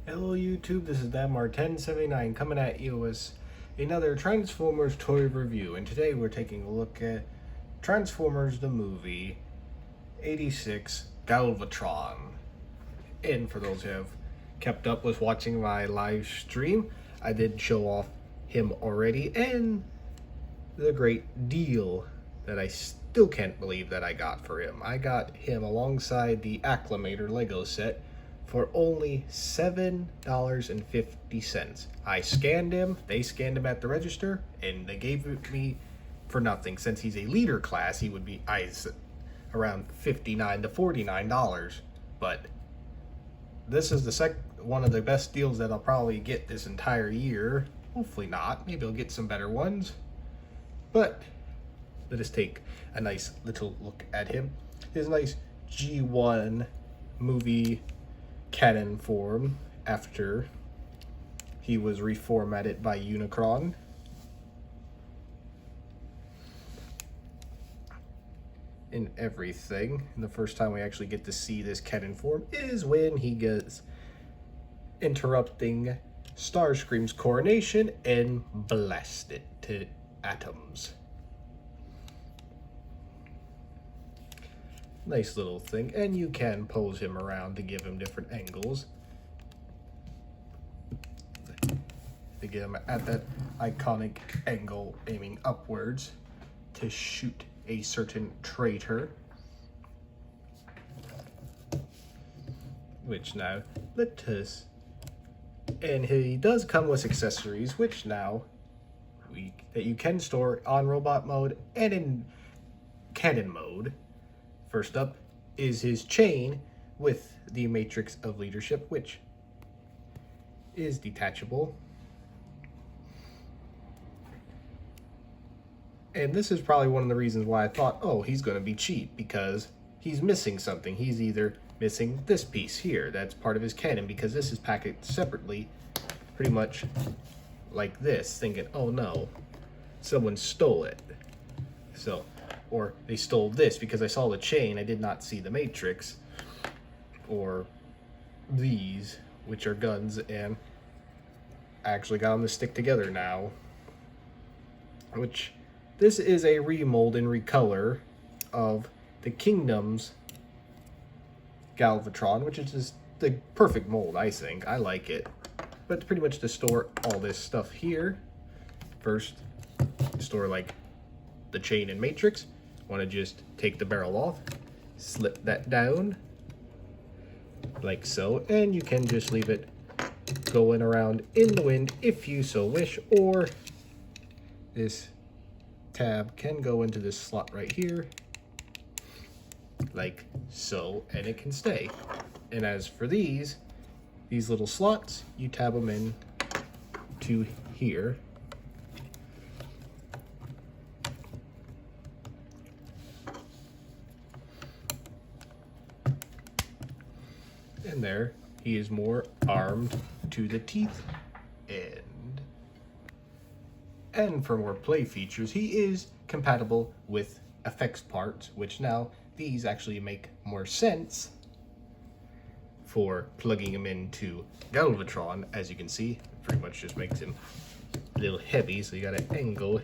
Hello YouTube, this is Damar1079 coming at you with another Transformers toy review, and today we're taking a look at Transformers the movie 86 Galvatron. And for those who have kept up with watching my live stream, I did show off him already and the great deal that I still can't believe that I got for him. I got him alongside the Acclamator Lego set for only $7.50. I scanned him, they scanned him at the register, and they gave it me for nothing. Since he's a leader class, he would be around $59 to $49. But this is the one of the best deals that I'll probably get this entire year. Hopefully not. Maybe I'll get some better ones. But let us take a nice little look at him. His nice G1 movie cannon form after he was reformatted by Unicron. And everything. And the first time we actually get to see this cannon form is when he gets interrupting Starscream's coronation and blasted to atoms. Nice little thing, and you can pose him around to give him different angles to get him at that iconic angle, aiming upwards to shoot a certain traitor. Which now let us, and he does come with accessories, which now that you can store on robot mode and in cannon mode. First up is his chain with the Matrix of Leadership, which is detachable. And this is probably one of the reasons why I thought, oh, he's going to be cheap, because he's missing something. He's either missing this piece here, that's part of his cannon, because this is packaged separately, pretty much like this, thinking, oh no, someone stole it. So, or they stole this, because I saw the chain, I did not see the Matrix, or these, which are guns, and I actually got them to stick together now. Which, this is a remold and recolor of the Kingdom's Galvatron, which is just the perfect mold, I think. I like it. But pretty much to store all this stuff here, first, store like the chain and Matrix. Want to just take the barrel off, slip that down like so, and you can just leave it going around in the wind if you so wish, or this tab can go into this slot right here like so, and it can stay. And as for these little slots, you tab them in to here. And there, he is more armed to the teeth end. And for more play features, he is compatible with effects parts, which now these actually make more sense for plugging him into Galvatron. As you can see, pretty much just makes him a little heavy, so you gotta angle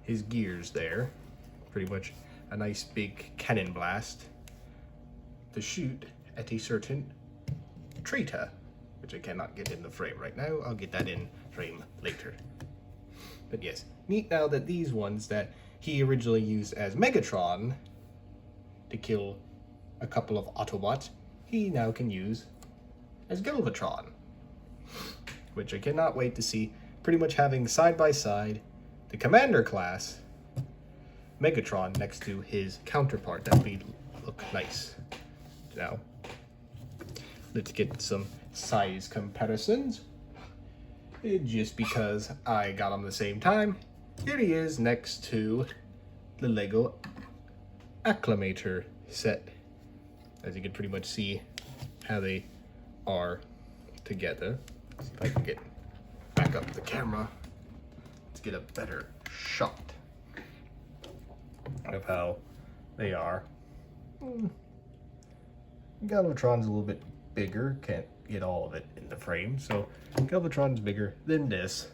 his gears there. Pretty much a nice big cannon blast to shoot at a certain traitor, which I cannot get in the frame right now. I'll get that in frame later. But yes, neat now that these ones that he originally used as Megatron to kill a couple of Autobots, he now can use as Galvatron, which I cannot wait to see, pretty much having side by side the Commander class Megatron next to his counterpart. That would look nice. Now, let's get some size comparisons. Just because I got them the same time, here he is next to the Lego Acclamator set. As you can pretty much see how they are together. See if I can get back up the camera. Let's get a better shot of how they are. Galvatron's a little bit bigger, get all of it in the frame. So Galvatron's bigger than this.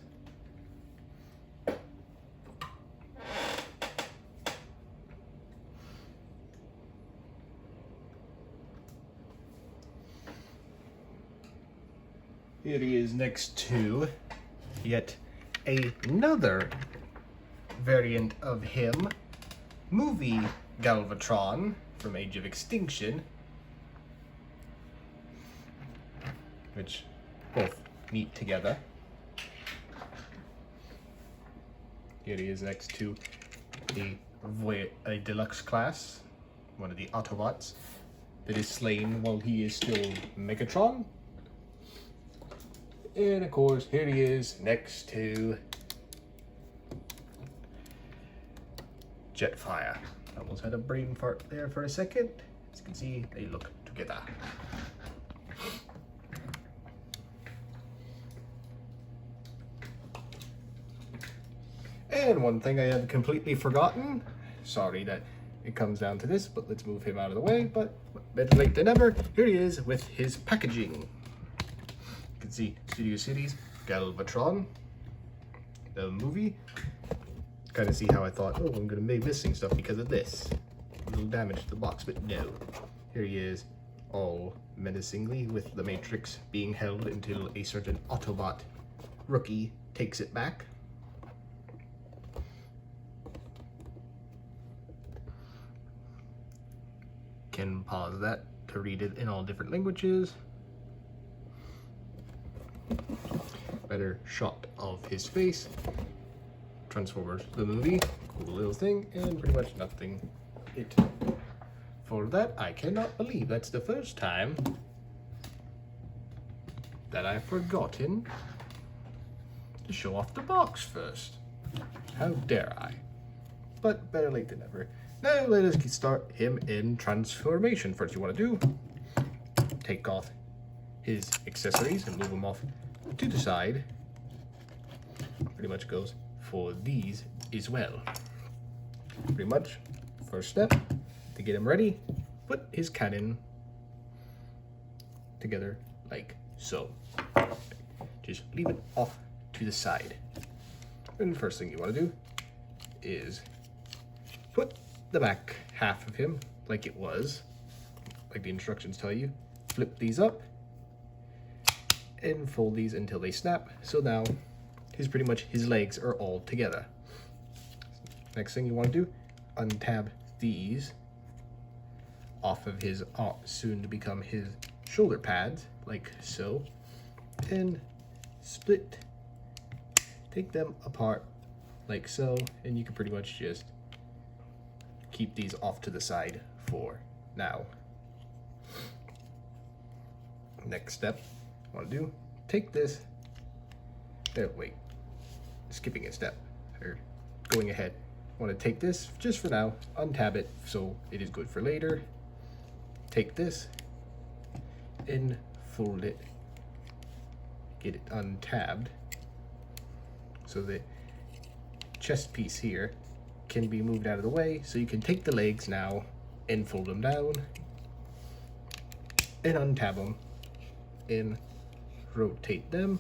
Here he is next to yet another variant of him, movie Galvatron from Age of Extinction, which both meet together. Here he is next to a deluxe class, one of the Autobots that is slain while he is still Megatron. And of course, here he is next to Jetfire. Almost had a brain fart there for a second. As you can see, they look together. And one thing I had completely forgotten. Sorry that it comes down to this, but let's move him out of the way. But better late than never. Here he is with his packaging. You can see Studio City's Galvatron, the movie. Kind of see how I thought, oh, I'm going to be missing stuff because of this. A little damage to the box, but no. Here he is, all menacingly, with the Matrix being held until a certain Autobot rookie takes it back. Can pause that to read it in all different languages. Better shot of his face. Transformers the movie, cool little thing, and pretty much nothing. For that, I cannot believe that's the first time that I've forgotten to show off the box first. How dare I? But better late than never. Now let us start him in transformation. First you want to do, take off his accessories and move them off to the side. Pretty much goes for these as well. Pretty much, first step, to get him ready, put his cannon together like so. Just leave it off to the side. And the first thing you want to do is put the back half of him like it was, like the instructions tell you. Flip these up and fold these until they snap. So now pretty much his legs are all together. Next thing you want to do, untab these off of his soon to become his shoulder pads like so, and split, take them apart like so, and you can pretty much just keep these off to the side for now. Next step I want to do, take this, wait, skipping a step, or going ahead. I want to take this just for now, untab it so it is good for later. Take this and fold it, get it untabbed so the chest piece here can be moved out of the way, so you can take the legs now and fold them down and untab them and rotate them,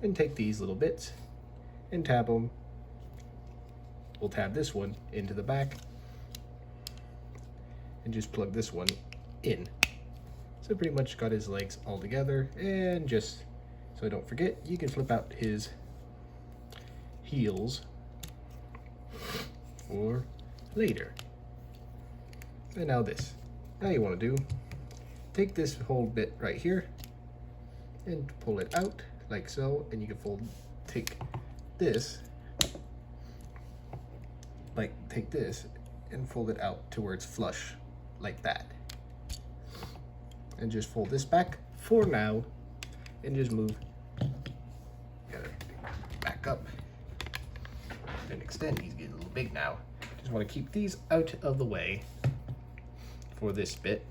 and take these little bits and tab them. We'll tab this one into the back and just plug this one in. So pretty much got his legs all together, and just so I don't forget, you can flip out his heels for later. And now this. Now you want to do, take this whole bit right here and pull it out like so, and you can take this and fold it out to where it's flush like that, and just fold this back for now and just move, gotta back up and extend. These get a little big now. Just want to keep these out of the way for this bit.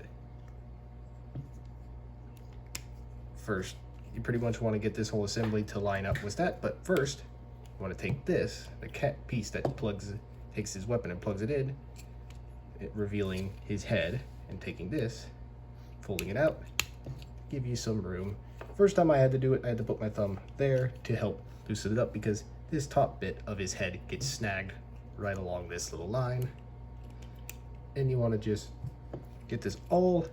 First, you pretty much want to get this whole assembly to line up with that, but first you want to take this, the cat piece that takes his weapon and plugs it in, revealing his head, and taking this, folding it out, give you some room. First time I had to do it, I had to put my thumb there to help loosen it up because this top bit of his head gets snagged right along this little line. And you want to just get this all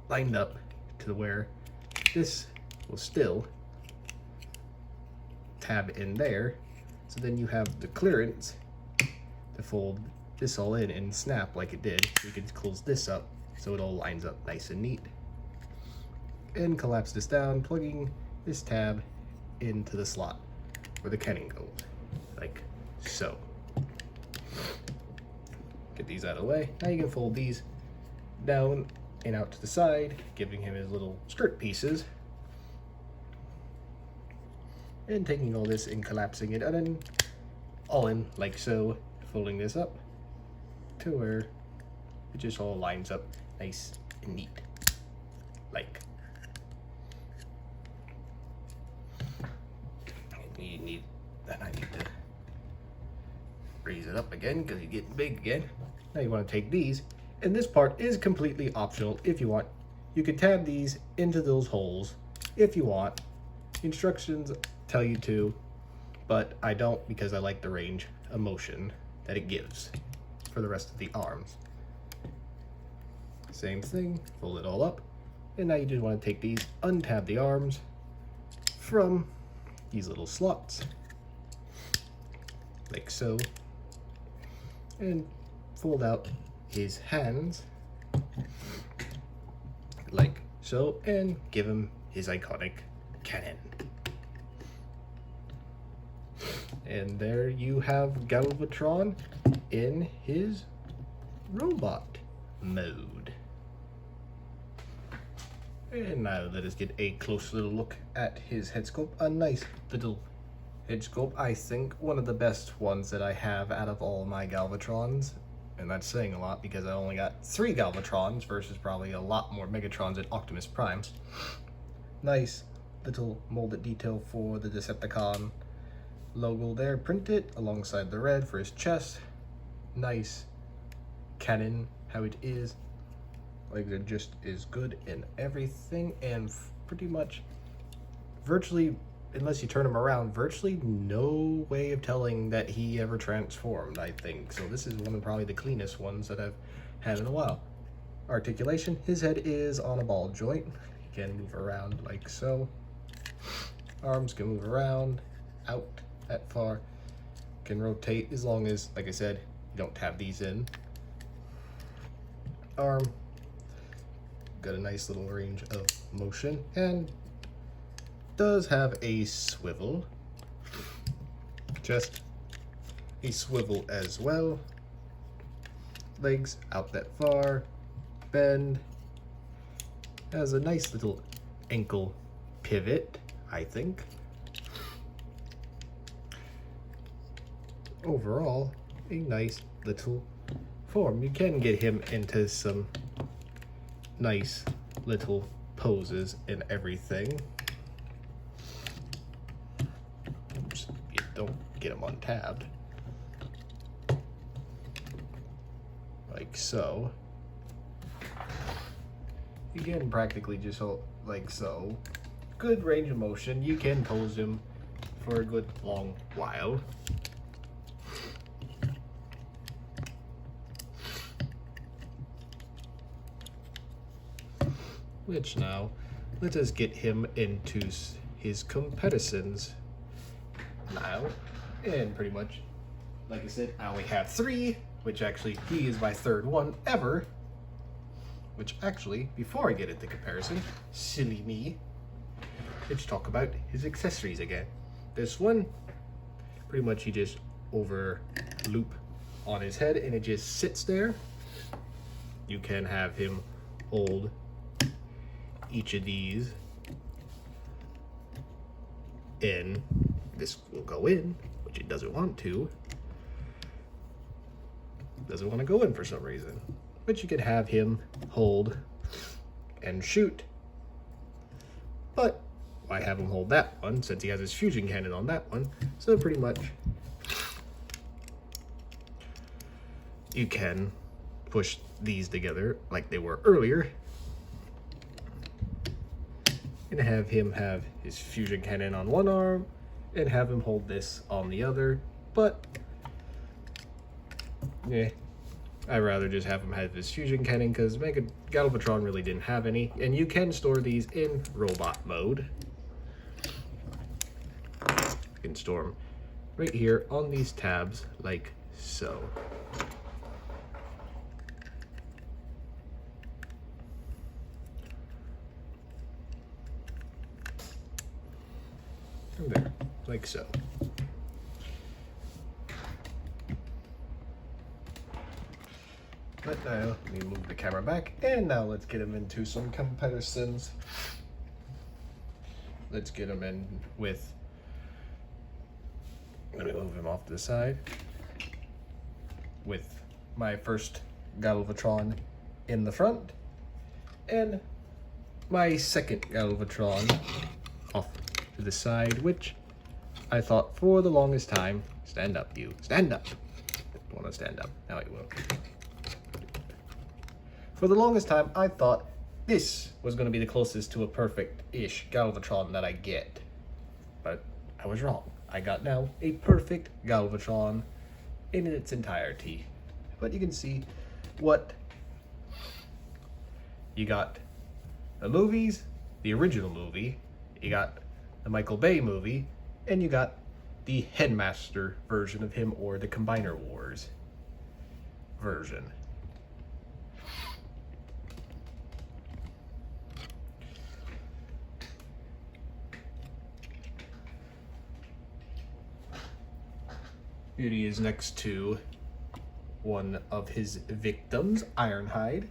lined up to where this will still tab in there. So then you have the clearance to fold this all in and snap like it did. So you can close this up so it all lines up nice and neat. And collapse this down, plugging this tab into the slot where the cannon goes, like so. Get these out of the way. Now you can fold these down and out to the side, giving him his little skirt pieces. And taking all this and collapsing it and then all in like so, folding this up to where it just all lines up nice and neat, like. You need, then I need to raise it up again because you're getting big again. Now you want to take these, and this part is completely optional if you want. You could tab these into those holes if you want. Instructions tell you to, but I don't because I like the range of motion that it gives for the rest of the arms. Same thing, fold it all up, and now you just want to take these, untab the arms from these little slots, like so, and fold out his hands, like so, and give him his iconic cannon. And there you have Galvatron in his robot mode. And now let us get a close little look at his head sculpt. A nice little head sculpt. I think one of the best ones that I have out of all my Galvatrons. And that's saying a lot because I only got 3 Galvatrons versus probably a lot more Megatrons and Optimus Primes. Nice little molded detail for the Deceptacon logo there, printed alongside the red for his chest. Nice cannon, how it is. Like it just is good in everything, and pretty much virtually, unless you turn him around, virtually no way of telling that he ever transformed, I think. So this is one of probably the cleanest ones that I've had in a while. Articulation, his head is on a ball joint. He can move around like so. Arms can move around, out, that far. Can rotate as long as, like I said, you don't tab these in. Arm, got a nice little range of motion, and does have a swivel. Just a swivel as well. Legs out that far. Bend. Has a nice little ankle pivot, I think. Overall, a nice little form. You can get him into some nice little poses and everything. Oops, you don't get him untabbed. Like so. You can practically just hold like so. Good range of motion. You can pose him for a good long while. Which now, let us get him into his comparisons now. And pretty much, like I said, I only have 3, which actually he is my 3rd one ever. Which actually, before I get into comparison, silly me, let's talk about his accessories again. This one, pretty much you just over loop on his head and it just sits there. You can have him hold each of these in. This will go in, which it doesn't want to. Doesn't want to go in for some reason. But you could have him hold and shoot. But why have him hold that one since he has his fusion cannon on that one? So pretty much you can push these together like they were earlier and have him have his fusion cannon on one arm and have him hold this on the other. But yeah, I'd rather just have him have his fusion cannon because Mega Galvatron really didn't have any. And you can store these in robot mode. You can store them right here on these tabs like so. And there, like so. But now, let me move the camera back, and now let's get him into some comparisons. Let's get him in with, let me move him off to the side, with my first Galvatron in the front, and my second Galvatron off to the side, which I thought for the longest time, stand up you, stand up. Don't want to stand up, now I will. For the longest time, I thought this was going to be the closest to a perfect-ish Galvatron that I get. But I was wrong. I got now a perfect Galvatron in its entirety. But you can see what you got. The movies, the original movie, you got the Michael Bay movie, and you got the Headmaster version of him, or the Combiner Wars version. Here he is next to one of his victims, Ironhide.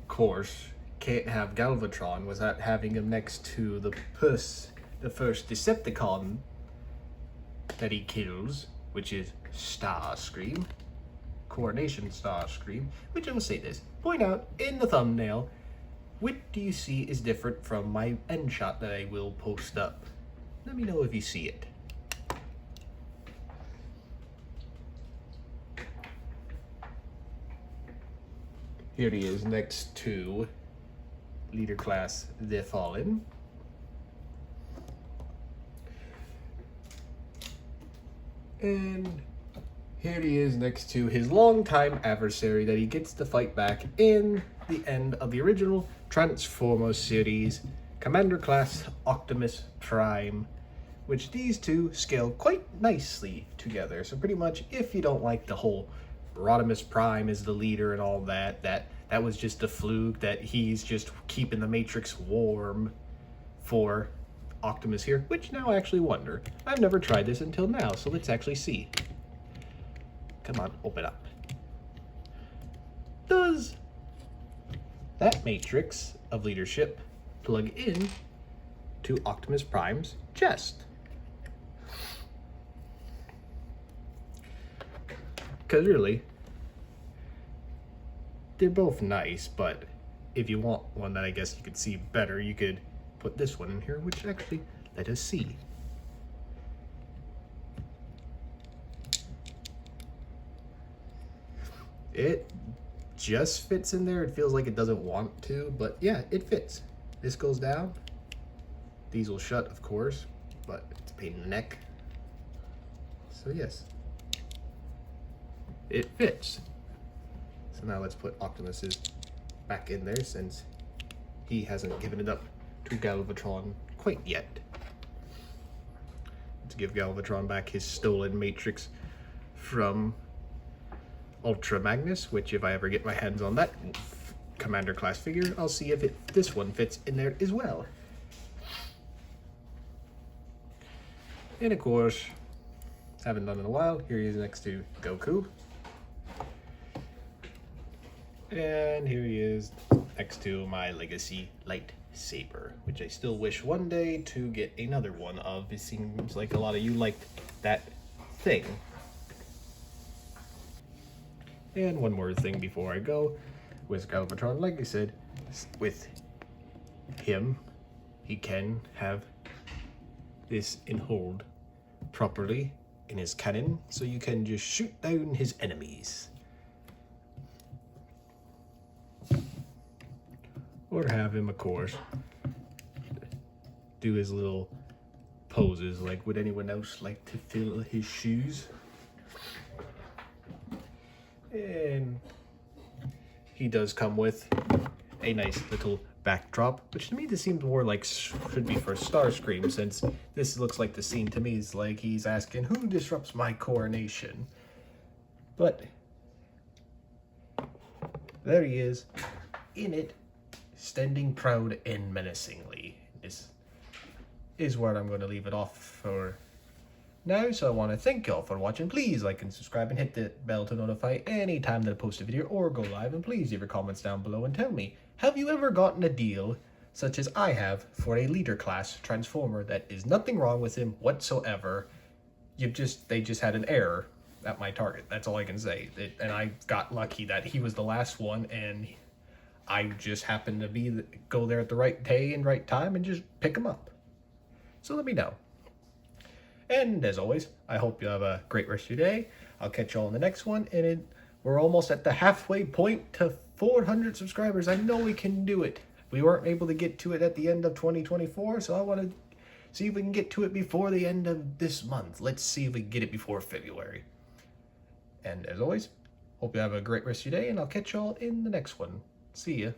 Of course, can't have Galvatron without having him next to the first Deceptacon that he kills, which is Starscream. Coronation Starscream, which I will say this, point out in the thumbnail, what do you see is different from my end shot that I will post up? Let me know if you see it. Here he is next to Leader Class The Fallen. And here he is next to his longtime adversary that he gets to fight back in the end of the original Transformers series, Commander Class Optimus Prime, which these two scale quite nicely together. So pretty much, if you don't like the whole Rodimus Prime is the leader and all that, that was just a fluke, that he's just keeping the Matrix warm for Optimus here, which now I actually wonder. I've never tried this until now, so let's actually see. Come on, open up. Does that matrix of leadership plug in to Optimus Prime's chest? Because really, they're both nice, but if you want one that I guess you could see better, you could put this one in here, which actually, let us see. It just fits in there. It feels like it doesn't want to, but yeah, it fits. This goes down. These will shut, of course, but it's a pain in the neck. So yes, it fits. So now let's put Optimus's back in there, since he hasn't given it up to Galvatron quite yet. Let's give Galvatron back his stolen Matrix from Ultra Magnus, which if I ever get my hands on that Commander class figure, I'll see if this one fits in there as well. And of course, haven't done in a while, here he is next to Goku. And here he is next to my Legacy lightsaber, which I still wish one day to get another one of. It seems like a lot of you liked that thing. And one more thing before I go, with Galvatron, like I said, with him, he can have this in hold properly in his cannon, so you can just shoot down his enemies. Or have him, of course, do his little poses. Like, would anyone else like to fill his shoes? And he does come with a nice little backdrop, which to me this seems more like should be for Starscream, since this looks like the scene to me is like he's asking, who disrupts my coronation? But there he is, in it, standing proud and menacingly. This is where I'm going to leave it off for now, so I want to thank y'all for watching. Please like and subscribe and hit the bell to notify any time that I post a video or go live, and please leave your comments down below and tell me, have you ever gotten a deal such as I have for a leader class Transformer that is nothing wrong with him whatsoever? They just had an error at my target. That's all I can say. And I got lucky that he was the last one, and I just happened to go there at the right day and right time and just pick him up. So let me know. And as always, I hope you have a great rest of your day. I'll catch y'all in the next one. And we're almost at the halfway point to 400 subscribers. I know we can do it. We weren't able to get to it at the end of 2024, so I want to see if we can get to it before the end of this month. Let's see if we can get it before February. And as always, hope you have a great rest of your day, and I'll catch y'all in the next one. See ya.